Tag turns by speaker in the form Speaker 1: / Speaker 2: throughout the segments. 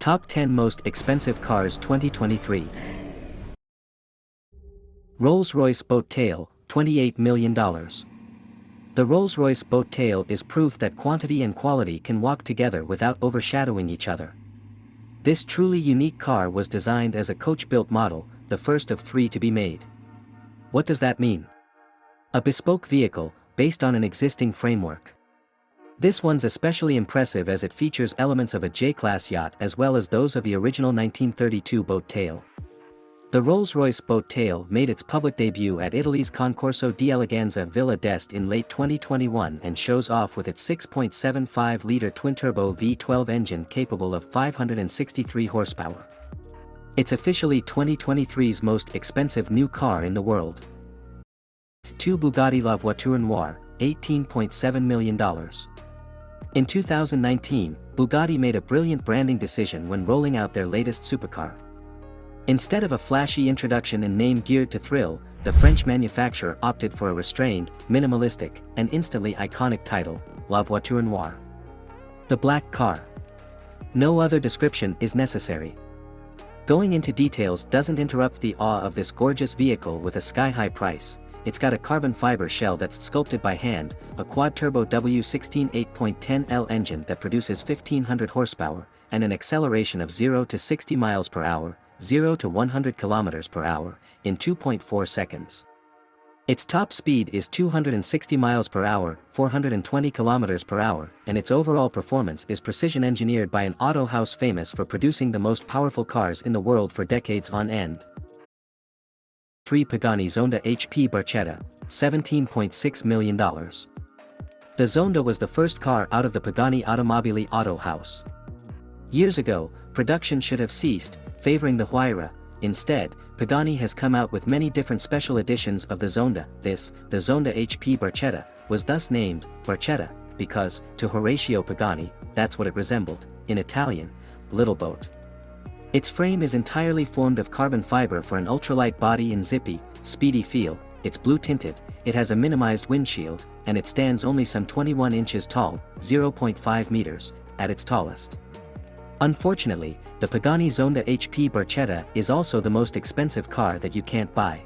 Speaker 1: Top 10 Most Expensive Cars 2023. RollsRoyce Boattail, $28 million. The RollsRoyce Boattail is proof that quantity and quality can walk together without overshadowing each other. This truly unique car was designed as a coach-built model, the first of 3 to be made. What does that mean? A bespoke vehicle, based on an existing framework. This one's especially impressive as it features elements of a J-Class yacht as well as those of the original 1932 Boattail. The RollsRoyce Boattail made its public debut at Italy's Concorso di Eleganza Villa d'Este in late 2021 and shows off with its 6.75-liter twin-turbo V12 engine capable of 563 horsepower. It's officially 2023's most expensive new car in the world. 2 Bugatti La Voiture Noire, $18.7 million. In 2019, Bugatti made a brilliant branding decision when rolling out their latest supercar. Instead of a flashy introduction and name geared to thrill, the French manufacturer opted for a restrained, minimalistic, and instantly iconic title, La Voiture Noire. The black car. No other description is necessary. Going into details doesn't interrupt the awe of this gorgeous vehicle with a sky-high price. It's got a carbon fiber shell that's sculpted by hand, a quad-turbo W16 8.10L engine that produces 1500 horsepower, and an acceleration of 0 to 60 miles per hour, 0 to 100 kilometers per hour, in 2.4 seconds. Its top speed is 260 miles per hour, 420 kilometers per hour, and its overall performance is precision engineered by an auto house famous for producing the most powerful cars in the world for decades on end. 3 Pagani Zonda HP Baretta, $17.6 million. The Zonda was the first car out of the Pagani Automobili auto house. Years ago, production should have ceased, favoring the Huayra. Instead, Pagani has come out with many different special editions of the Zonda. The Zonda HP Baretta, was thus named Baretta, because, to Horatio Pagani, that's what it resembled, in Italian, little boat. Its frame is entirely formed of carbon fiber for an ultralight body and zippy, speedy feel. It's blue-tinted, it has a minimized windshield, and it stands only some 21 inches tall, 0.5 meters, at its tallest. Unfortunately, the Pagani Zonda HP Baretta is also the most expensive car that you can't buy.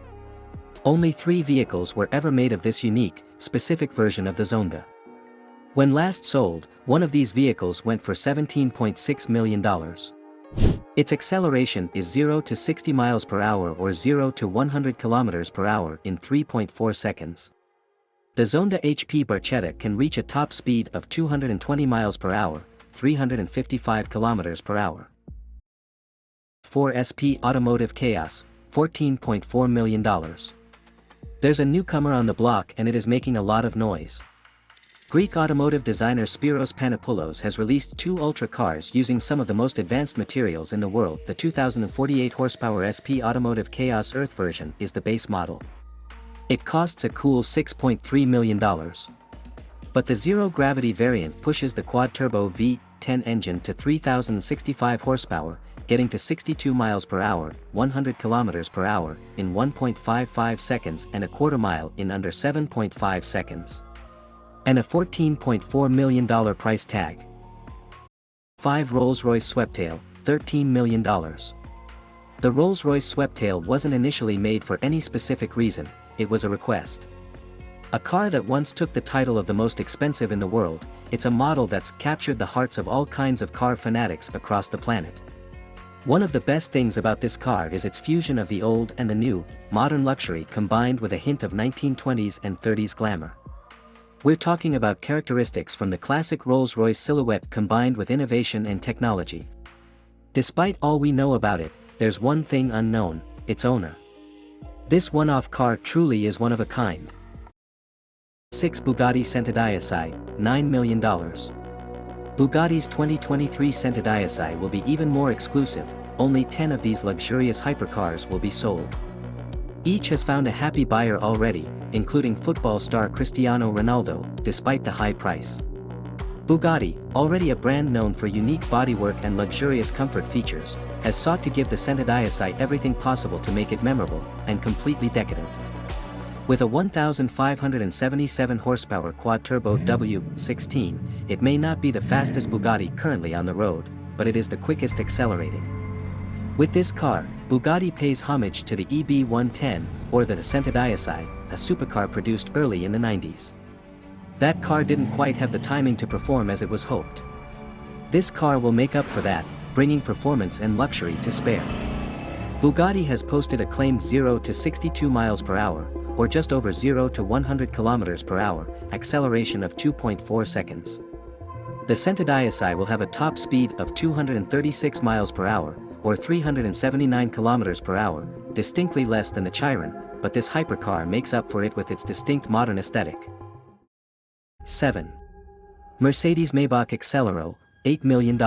Speaker 1: Only 3 vehicles were ever made of this unique, specific version of the Zonda. When last sold, one of these vehicles went for $17.6 million. Its acceleration is 0 to 60 miles per hour or 0 to 100 kilometers per hour in 3.4 seconds. The Zonda HP Baretta can reach a top speed of 220 miles per hour, 355 kilometers per hour. 4 SP Automotive Chaos, $14.4 million. There's a newcomer on the block and it is making a lot of noise. Greek automotive designer Spyros Panopoulos has released 2 ultra cars using some of the most advanced materials in the world. The 2048 horsepower SP Automotive Chaos Earth version is the base model. It costs a cool $6.3 million. But the zero-gravity variant pushes the quad-turbo V10 engine to 3,065 horsepower, getting to 62 miles per hour, 100 kilometers per hour, in 1.55 seconds and a quarter mile in under 7.5 seconds. And a $14.4 million price tag. 5 RollsRoyce Boattail, $13 million. The RollsRoyce Boattail wasn't initially made for any specific reason, it was a request. A car that once took the title of the most expensive in the world, it's a model that's captured the hearts of all kinds of car fanatics across the planet. One of the best things about this car is its fusion of the old and the new, modern luxury combined with a hint of 1920s and 30s glamour. We're talking about characteristics from the classic Rolls-Royce silhouette combined with innovation and technology. Despite all we know about it, there's one thing unknown: its owner. This one-off car truly is one of a kind. 6 Bugatti Centodieci, $9 million. Bugatti's 2023 Centodieci will be even more exclusive, only 10 of these luxurious hypercars will be sold. Each has found a happy buyer already, including football star Cristiano Ronaldo, despite the high price. Bugatti, already a brand known for unique bodywork and luxurious comfort features, has sought to give the Centodieci everything possible to make it memorable and completely decadent. With a 1,577 horsepower quad-turbo W16, it may not be the fastest Bugatti currently on the road, but it is the quickest accelerating. With this car, Bugatti pays homage to the EB110, or the Centodieci, a supercar produced early in the 90s. That car didn't quite have the timing to perform as it was hoped. This car will make up for that, bringing performance and luxury to spare. Bugatti has posted a claimed 0 to 62 miles per hour, or just over 0 to 100 kilometers per hour, acceleration of 2.4 seconds. The Centodieci will have a top speed of 236 miles per hour, or 379 kilometers per hour, distinctly less than the Chiron, but this hypercar makes up for it with its distinct modern aesthetic. 7. Mercedes Maybach Accelero, $8 million.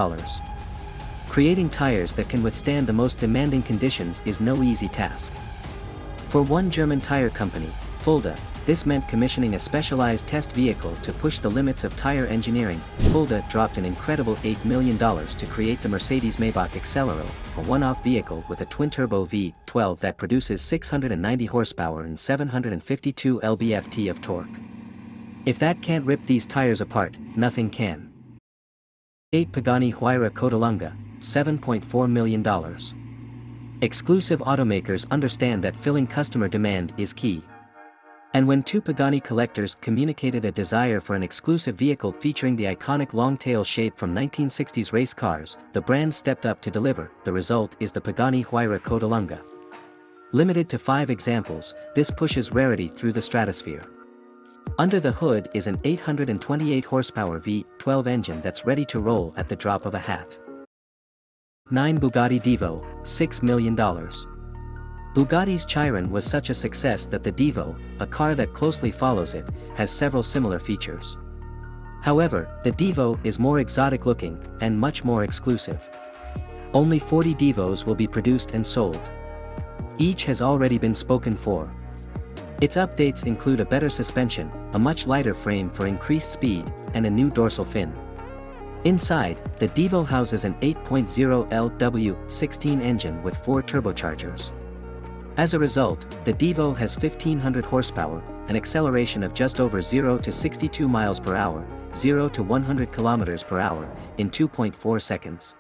Speaker 1: Creating tires that can withstand the most demanding conditions is no easy task. For one German tire company, Fulda, this meant commissioning a specialized test vehicle to push the limits of tire engineering. Fulda dropped an incredible $8 million to create the Mercedes Maybach Accelero, a one-off vehicle with a twin-turbo V12 that produces 690 horsepower and 752 lb-ft of torque. If that can't rip these tires apart, nothing can. 8. Pagani Huaycodalunga, $7.4 million. Exclusive automakers understand that filling customer demand is key. And when two Pagani collectors communicated a desire for an exclusive vehicle featuring the iconic long-tail shape from 1960s race cars, the brand stepped up to deliver. The result is the Pagani Huaycodalunga. Limited to 5 examples, this pushes rarity through the stratosphere. Under the hood is an 828 horsepower V12 engine that's ready to roll at the drop of a hat. 9. Bugatti DVO, $6 million. Bugatti's Chiron was such a success that the DVO, a car that closely follows it, has several similar features. However, the DVO is more exotic looking, and much more exclusive. Only 40 DVOs will be produced and sold. Each has already been spoken for. Its updates include a better suspension, a much lighter frame for increased speed, and a new dorsal fin. Inside, the DVO houses an 8.0 LW16 engine with 4 turbochargers. As a result, the DVO has 1500 horsepower, an acceleration of just over 0 to 62 miles per hour, 0 to 100 kilometers per hour, in 2.4 seconds.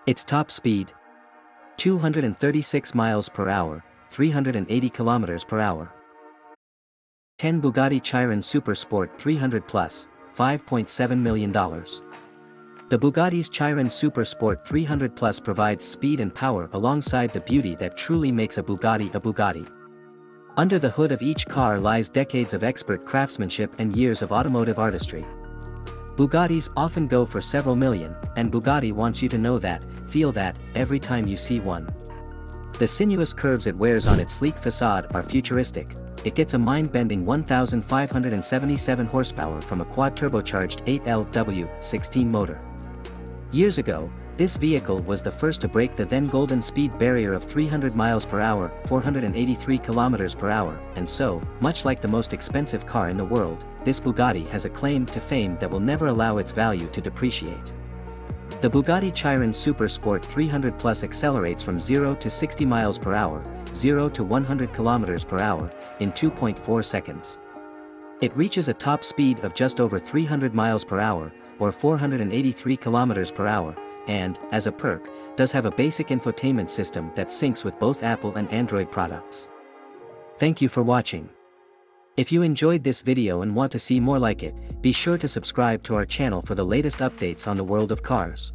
Speaker 1: Its top speed? 236 miles per hour, 380 kilometers per hour. 10. Bugatti Chiron Super Sport 300 Plus, $5.7 million. The Bugatti's Chiron Super Sport 300 Plus provides speed and power alongside the beauty that truly makes a Bugatti a Bugatti. Under the hood of each car lies decades of expert craftsmanship and years of automotive artistry. Bugattis often go for several million, and Bugatti wants you to know that, feel that, every time you see one. The sinuous curves it wears on its sleek facade are futuristic. It gets a mind-bending 1,577 horsepower from a quad-turbocharged 8LW16 motor. Years ago, this vehicle was the first to break the then golden speed barrier of 300 miles per hour, 483 kilometers per hour, and so, much like the most expensive car in the world, this Bugatti has a claim to fame that will never allow its value to depreciate. The Bugatti Chiron Super Sport 300 Plus accelerates from 0 to 60 miles per hour, 0 to 100 kilometers per hour, in 2.4 seconds. It reaches a top speed of just over 300 miles per hour, or 483 kilometers per hour, and, as a perk, does have a basic infotainment system that syncs with both Apple and Android products. Thank you for watching. If you enjoyed this video and want to see more like it, be sure to subscribe to our channel for the latest updates on the world of cars.